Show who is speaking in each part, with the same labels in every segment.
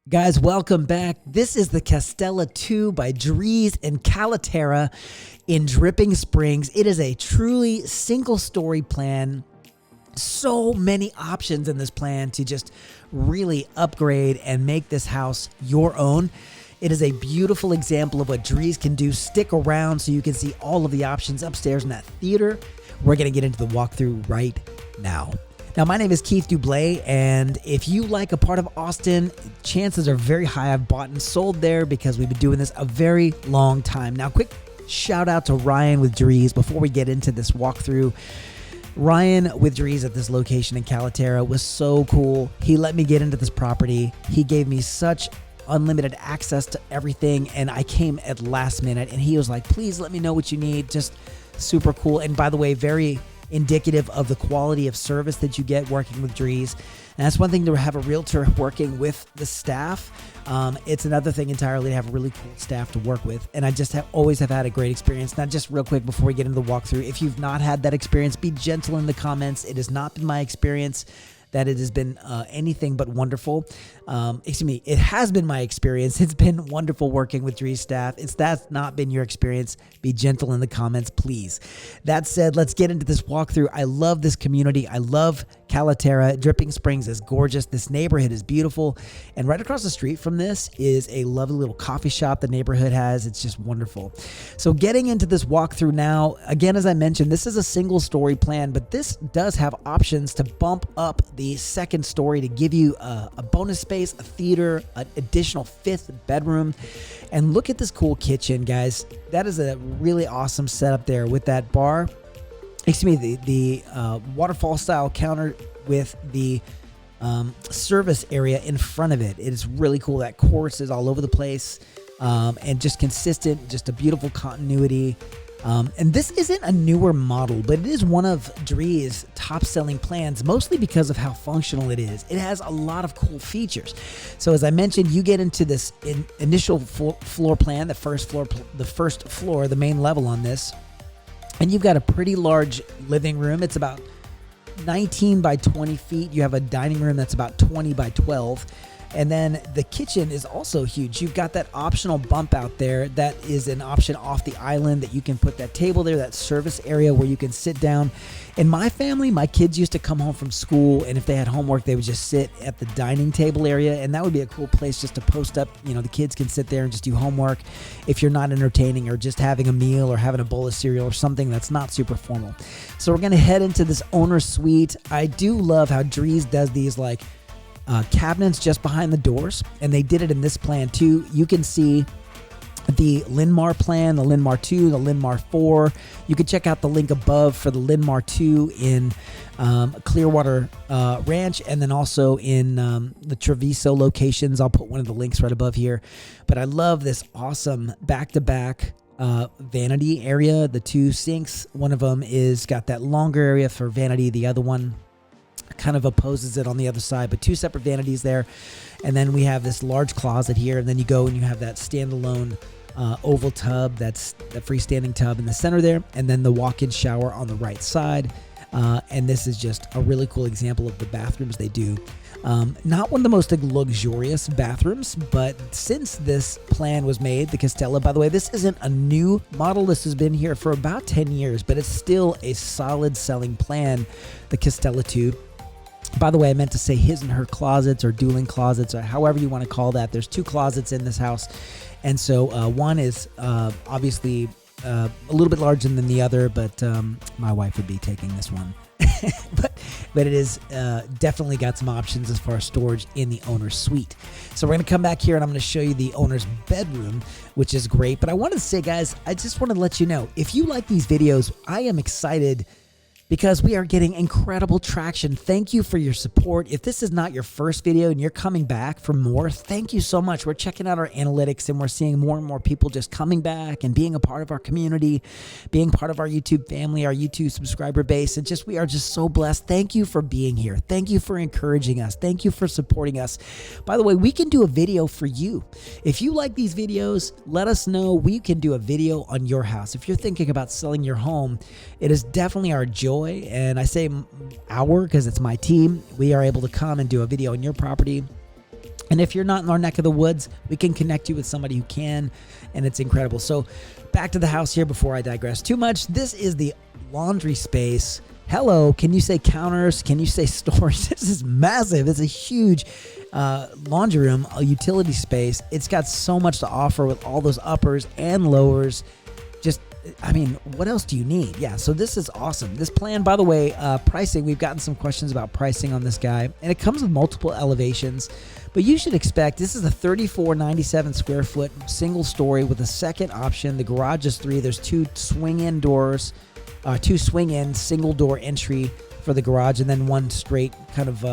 Speaker 1: Guys, welcome back. This is the Castella 2 by Drees and Caliterra in Dripping Springs. It is a truly single-story plan. So many options in this plan to just really upgrade and make this house your own. It is a beautiful example of what Drees can do. Stick around so you can see all of the options upstairs in that theater. We're going to get into the walkthrough right now. Now, my name is Keith Duble, and if you like a part of Austin, chances are very high I've bought and sold there because we've been doing this a very long time. Now, quick shout out to Ryan with Drees before we get into this walkthrough. Ryan with Drees at this location in Caliterra was so cool. He let me get into this property. He gave me such unlimited access to everything, and I came at last minute, and he was like, please let me know what you need. Just super cool. And by the way, very indicative of the quality of service that you get working with Drees. And that's one thing to have a realtor working with the staff. It's another thing entirely to have a really cool staff to work with. And I just always have had a great experience. Now, just real quick before we get into the walkthrough, if you've not had that experience, be gentle in the comments. It has not been my experience that it has been anything but wonderful. It has been my experience. It's been wonderful working with Drees staff. That's not been your experience. Be gentle in the comments, please. That said, let's get into this walkthrough. I love this community. I love Caliterra. Dripping Springs is gorgeous. This neighborhood is beautiful. And right across the street from this is a lovely little coffee shop the neighborhood has. It's just wonderful. So getting into this walkthrough now, again, as I mentioned, this is a single story plan, but this does have options to bump up the second story to give you a bonus space, a theater, an additional fifth bedroom. And look at this cool kitchen, guys. That is a really awesome setup there with that bar. The waterfall style counter with the service area in front of it. It is really cool. That quartz is all over the place and just consistent, just a beautiful continuity. And this isn't a newer model, but it is one of Drees' top-selling plans, mostly because of how functional it is. It has a lot of cool features. So as I mentioned, you get into this initial floor plan, the first floor, the main level on this, and you've got a pretty large living room. It's about 19 by 20 feet. You have a dining room that's about 20 by 12. And then the kitchen is also huge. You've got that optional bump out there. That is an option off the island that you can put that table there, that service area where you can sit down. In my family, my kids used to come home from school, and if they had homework, they would just sit at the dining table area, and that would be a cool place just to post up. You know, the kids can sit there and just do homework if you're not entertaining or just having a meal or having a bowl of cereal or something that's not super formal. So we're going to head into this owner's suite. I do love how Drees does these cabinets just behind the doors, and they did it in this plan too. You can see the Linmar plan, the Linmar 2, the Linmar 4. You can check out the link above for the Linmar 2 in Clearwater Ranch, and then also in the Treviso locations. I'll put one of the links right above here. But I love this awesome back-to-back vanity area. The two sinks, one of them is got that longer area for vanity, the other one kind of opposes it on the other side, but two separate vanities there. And then we have this large closet here, and then you go and you have that standalone oval tub, that's the freestanding tub in the center there, and then the walk-in shower on the right side. And this is just a really cool example of the bathrooms they do. Not one of the most luxurious bathrooms, but since this plan was made, the Castella, by the way, this isn't a new model. This has been here for about 10 years, but it's still a solid selling plan, the Castella 2. By the way, I meant to say his and her closets or dueling closets or however you want to call that. There's two closets in this house. And so one is obviously a little bit larger than the other, but my wife would be taking this one. but it is definitely got some options as far as storage in the owner's suite. So we're going to come back here and I'm going to show you the owner's bedroom, which is great. But I wanted to say, guys, I just want to let you know, if you like these videos, I am excited because we are getting incredible traction. Thank you for your support. If this is not your first video and you're coming back for more, thank you so much. We're checking out our analytics and we're seeing more and more people just coming back and being a part of our community, being part of our YouTube family, our YouTube subscriber base. And we are just so blessed. Thank you for being here. Thank you for encouraging us. Thank you for supporting us. By the way, we can do a video for you. If you like these videos, let us know. We can do a video on your house. If you're thinking about selling your home, it is definitely our joy. And I say our because it's my team. We are able to come and do a video on your property And if you're not in our neck of the woods, we can connect you with somebody who can, and it's incredible. So back to the house here before I digress too much. This is the laundry space. Hello, can you say counters? Can you say storage? This is massive. It's a huge laundry room, a utility space. It's got so much to offer with all those uppers and lowers. I mean, what else do you need? Yeah, so this is awesome. This plan, by the way, pricing, we've gotten some questions about pricing on this guy, and it comes with multiple elevations, but you should expect, this is a 3497 square foot single story with a second option. The garage is 3. There's 2 swing-in doors, 2 swing-in single door entry for the garage, and then 1 straight kind of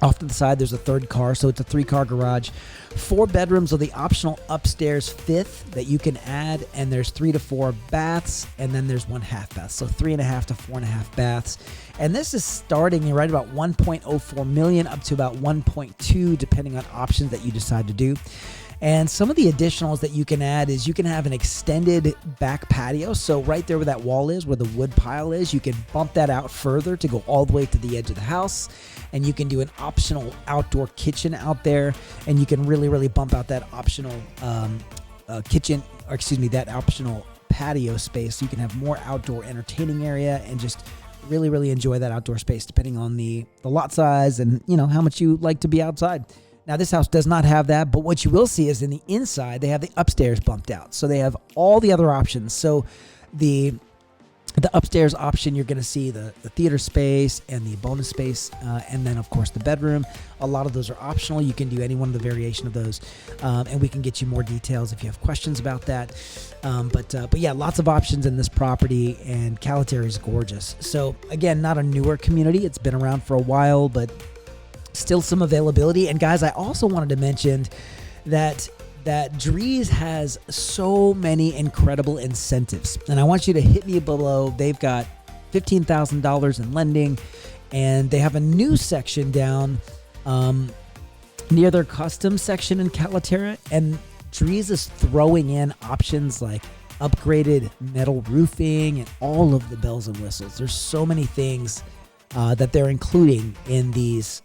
Speaker 1: off to the side. There's a 3rd car, so it's a 3-car garage. 4 bedrooms with the optional upstairs 5th that you can add, and there's 3 to 4 baths, and then there's 1 half bath, so 3.5 to 4.5 baths. And this is starting right about 1.04 million up to about 1.2, depending on options that you decide to do. And some of the additionals that you can add is you can have an extended back patio. So right there where that wall is, where the wood pile is, you can bump that out further to go all the way to the edge of the house. And you can do an optional outdoor kitchen out there. And you can really bump out that optional that optional patio space. So you can have more outdoor entertaining area and just really enjoy that outdoor space, depending on the lot size and, you know, how much you like to be outside. Now, this house does not have that, but what you will see is in the inside, they have the upstairs bumped out. So they have all the other options. So the upstairs option, you're going to see the theater space and the bonus space, and then, of course, the bedroom. A lot of those are optional. You can do any one of the variation of those, and we can get you more details if you have questions about that. But yeah, lots of options in this property, and Caliterra is gorgeous. So, again, not a newer community. It's been around for a while, but still some availability. And guys, I also wanted to mention that Drees has so many incredible incentives, and I want you to hit me below. They've got $15,000 in lending, and they have a new section down near their custom section in Caliterra, and Drees is throwing in options like upgraded metal roofing and all of the bells and whistles. There's so many things that they're including in these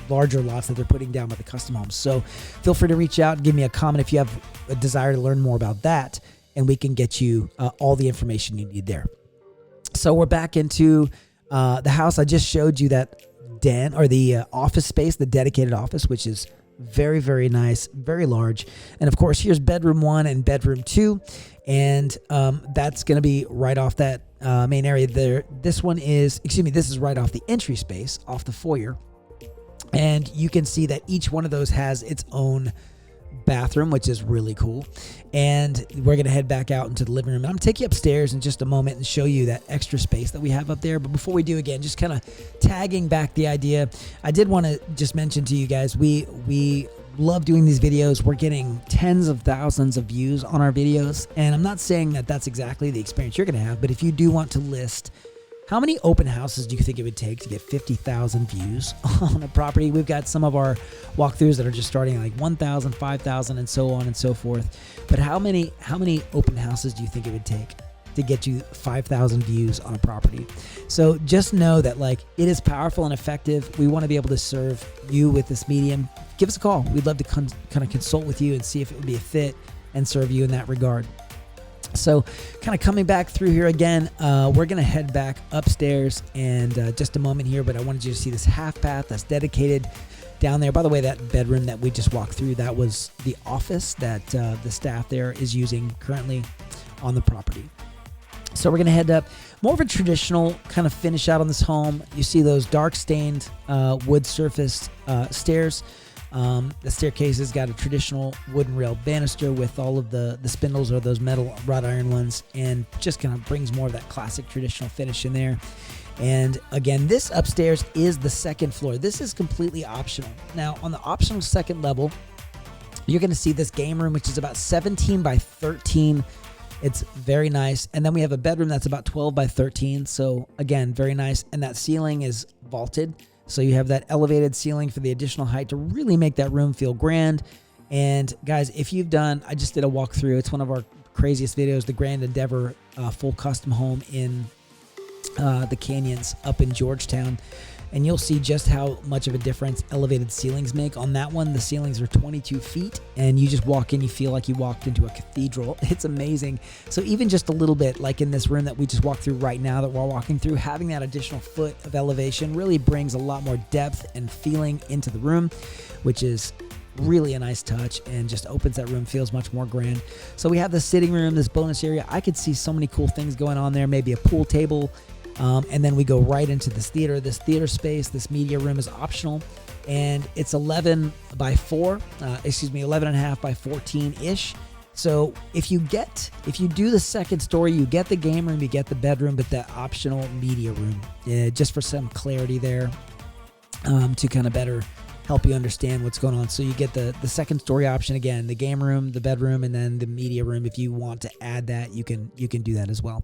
Speaker 1: larger lots that they're putting down with the custom homes. So feel free to reach out and give me a comment if you have a desire to learn more about that, and we can get you all the information you need there. So we're back into the house. I just showed you that den, or the office space, the dedicated office, which is very nice, very large. And of course, here's bedroom 1 and bedroom 2, and that's going to be right off that main area there. This is right off the entry space, off the foyer. And you can see that each one of those has its own bathroom, which is really cool. And we're going to head back out into the living room. And I'm going to take you upstairs in just a moment and show you that extra space that we have up there. But before we do, again, just kind of tagging back the idea, I did want to just mention to you guys, we love doing these videos. We're getting tens of thousands of views on our videos. And I'm not saying that that's exactly the experience you're going to have, but if you do want to list, how many open houses do you think it would take to get 50,000 views on a property? We've got some of our walkthroughs that are just starting at like 1,000, 5,000, and so on and so forth. But how many open houses do you think it would take to get you 5,000 views on a property? So just know that, like, it is powerful and effective. We want to be able to serve you with this medium. Give us a call. We'd love to kind of consult with you and see if it would be a fit and serve you in that regard. So kind of coming back through here again, we're going to head back upstairs in just a moment here, but I wanted you to see this half bath that's dedicated down there. By the way, that bedroom that we just walked through, that was the office that the staff there is using currently on the property. So we're going to head up, more of a traditional kind of finish out on this home. You see those dark stained wood surfaced stairs. The staircase has got a traditional wooden rail banister with all of the spindles, or those metal wrought iron ones, and just kind of brings more of that classic traditional finish in there. And again, this upstairs is the second floor. This is completely optional. Now, on the optional second level, you're going to see this game room, which is about 17 by 13. It's very nice. And then we have a bedroom that's about 12 by 13. So again, very nice. And that ceiling is vaulted. So you have that elevated ceiling for the additional height to really make that room feel grand. And guys, if you've done, I just did a walkthrough. It's one of our craziest videos, the Grand Endeavor full custom home in the canyons up in Georgetown. and you'll see just how much of a difference elevated ceilings make. On that one, the ceilings are 22 feet, and you just walk in, you feel like you walked into a cathedral. It's amazing. So even just a little bit, like in this room that we just walked through right now that we're walking through, having that additional foot of elevation really brings a lot more depth and feeling into the room, which is really a nice touch and just opens that room, feels much more grand. So we have the sitting room, this bonus area. I could see so many cool things going on there, maybe a pool table, and then we go right into this theater space. This media room is optional, and it's 11 by 4, 11 and a half by 14 ish. So if you do the second story, you get the game room, you get the bedroom, but that optional media room, just for some clarity there, to kind of better help you understand what's going on. So you get the second story option again, the game room, the bedroom, and then the media room. If you want to add that, you can do that as well.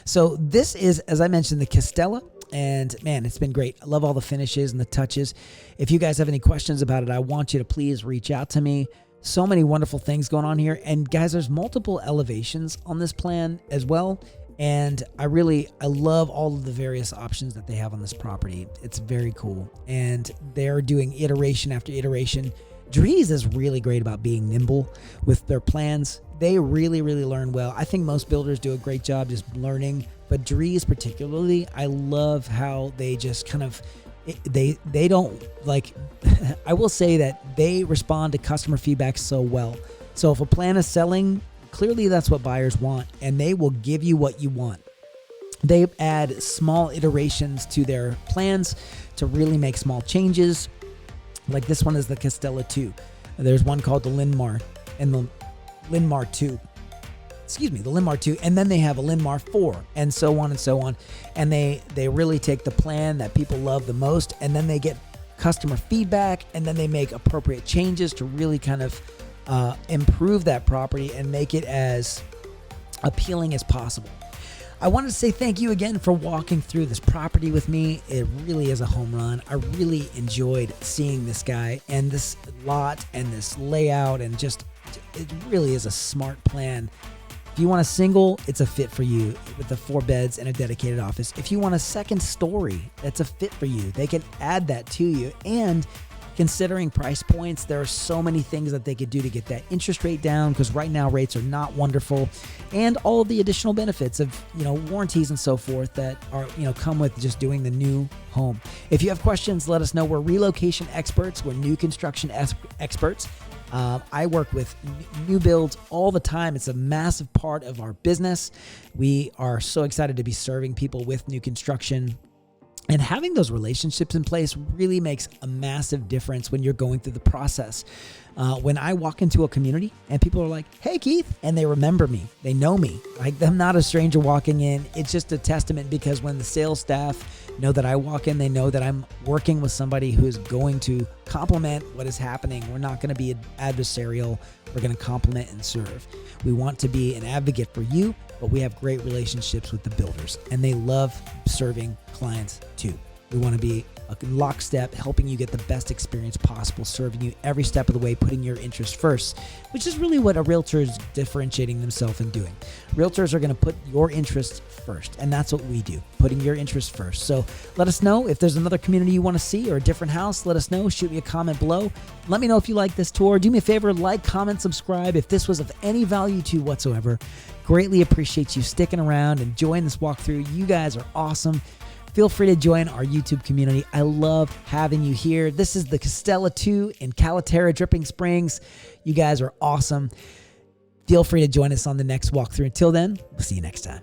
Speaker 1: So this is, as I mentioned, the Castella, and man, it's been great. I love all the finishes and the touches. If you guys have any questions about it, I want you to please reach out to me. So many wonderful things going on here. And guys, there's multiple elevations on this plan as well. And I love all of the various options that they have on this property. It's very cool. And they're doing iteration after iteration. Drees is really great about being nimble with their plans. They really, really learn well. I think most builders do a great job just learning, but Drees particularly, I love how they just kind of, they don't like, I will say that they respond to customer feedback so well. So if a plan is selling, clearly that's what buyers want, and they will give you what you want. They add small iterations to their plans to really make small changes. Like this one is the Castella 2. There's one called the Linmar and the Linmar 2. The Linmar 2, and then they have a Linmar 4, and so on and so on. And they really take the plan that people love the most, and then they get customer feedback, and then they make appropriate changes to really kind of improve that property and make it as appealing as possible. I wanted to say thank you again for walking through this property with me. It really is a home run. I really enjoyed seeing this guy and this lot and this layout, and just, it really is a smart plan. If you want a single, it's a fit for you with the 4 beds and a dedicated office. If you want a second story, that's a fit for you. They can add that to you. And considering price points, there are so many things that they could do to get that interest rate down, because right now rates are not wonderful, and all of the additional benefits of, warranties and so forth that are, come with just doing the new home. If you have questions, let us know. We're relocation experts. We're new construction experts. I work with new builds all the time. It's a massive part of our business. We are so excited to be serving people with new construction. And having those relationships in place really makes a massive difference when you're going through the process. When I walk into a community and people are like, "Hey, Keith," and they remember me, they know me. Like, I'm not a stranger walking in. It's just a testament, because when the sales staff know that I walk in, they know that I'm working with somebody who's going to complement what is happening. We're not going to be adversarial. We're going to complement and serve. We want to be an advocate for you, but we have great relationships with the builders, and they love serving clients too. We want to be a lockstep, helping you get the best experience possible, serving you every step of the way, putting your interest first, which is really what a realtor is differentiating themselves in doing. Realtors are going to put your interest first, and that's what we do, putting your interest first. So let us know if there's another community you want to see or a different house. Let us know. Shoot me a comment below. Let me know if you like this tour. Do me a favor, like, comment, subscribe if this was of any value to you whatsoever. Greatly appreciate you sticking around and enjoying this walkthrough. You guys are awesome. Feel free to join our YouTube community. I love having you here. This is the Castella 2 in Caliterra, Dripping Springs. You guys are awesome. Feel free to join us on the next walkthrough. Until then, we'll see you next time.